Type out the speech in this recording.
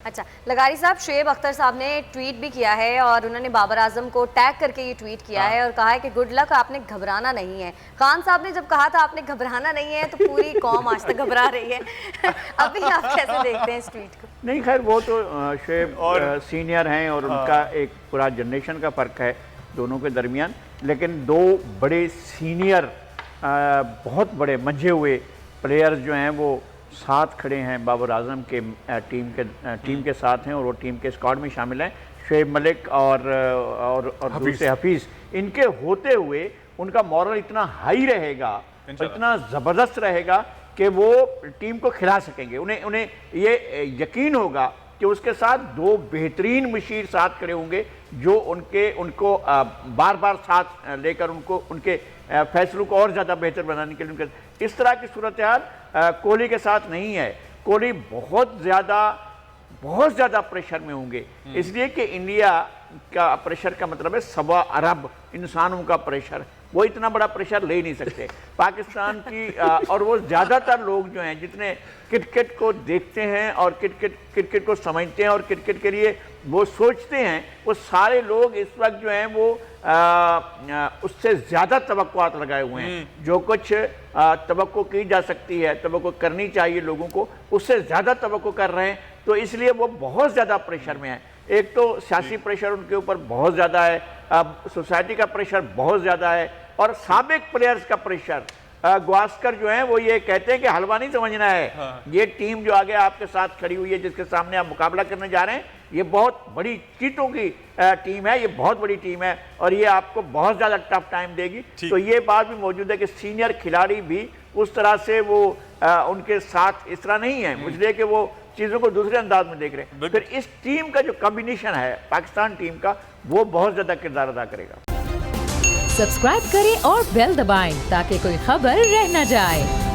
अच्छा लगारी साहब, शुएब अख्तर साहब ने ट्वीट भी किया है और उन्होंने बाबर आजम को टैग करके ये ट्वीट किया है और कहा है कि गुड लक, आपने घबराना नहीं है। खान साहब ने जब कहा था आपने घबराना नहीं है तो पूरी कौम आज तक घबरा रही है। अभी आप कैसे देखते हैं इस ट्वीट को? नहीं खैर, वो तो शुएब और सीनियर हैं और उनका एक पूरा जनरेशन का फ़र्क है दोनों के दरमियान, लेकिन दो बड़े सीनियर बहुत बड़े मंझे हुए प्लेयर्स जो हैं वो साथ खड़े हैं, बाबर आजम के टीम के साथ हैं और वो टीम के स्क्वाड में शामिल हैं। शुएब मलिक और दूसरे हफीज़, इनके होते हुए उनका मॉरल इतना हाई रहेगा, इतना ज़बरदस्त रहेगा कि वो टीम को खिला सकेंगे। उन्हें ये यकीन होगा कि उसके साथ दो बेहतरीन मशीर साथ खड़े होंगे जो उनको बार बार साथ लेकर उनके फैसलों को और ज़्यादा बेहतर बनाने के लिए उनके इस तरह की सूरत हाल कोहली के साथ नहीं है। कोहली बहुत ज़्यादा प्रेशर में होंगे, इसलिए कि इंडिया का प्रेशर का मतलब है 1.25 अरब इंसानों का प्रेशर। वो इतना बड़ा प्रेशर ले नहीं सकते पाकिस्तान की और वो ज़्यादातर लोग जो हैं जितने क्रिकेट को देखते हैं और क्रिकेट को समझते हैं और क्रिकेट के लिए वो सोचते हैं, वो सारे लोग इस वक्त जो हैं वो उससे ज़्यादा तवक्कुआत लगाए हुए हैं। जो कुछ तवक्को की जा सकती है, तवक्को करनी चाहिए लोगों को, उससे ज़्यादा तवक्को कर रहे हैं। तो इसलिए वो बहुत ज़्यादा प्रेशर में है। एक तो सियासी प्रेशर उनके ऊपर बहुत ज़्यादा है, सोसाइटी का प्रेशर बहुत ज़्यादा है और साबिक प्लेयर्स का प्रेशर। गावस्कर जो है वो ये कहते हैं कि हलवा नहीं समझना है। हाँ। ये टीम जो आगे आपके साथ खड़ी हुई है, जिसके सामने आप मुकाबला करने जा रहे हैं, ये बहुत बड़ी चीटों की टीम है, ये बहुत बड़ी टीम है और ये आपको बहुत ज़्यादा टफ टाइम देगी। तो ये बात भी मौजूद है कि सीनियर खिलाड़ी भी उस तरह से वो उनके साथ इस तरह नहीं है, इसलिए कि वो चीज़ों को दूसरे अंदाज में देख रहे हैं। फिर इस टीम का जो कॉम्बिनेशन है पाकिस्तान टीम का, वो बहुत ज़्यादा किरदार अदा करेगा। सब्सक्राइब करें और बेल दबाएं ताकि कोई खबर रह न जाए।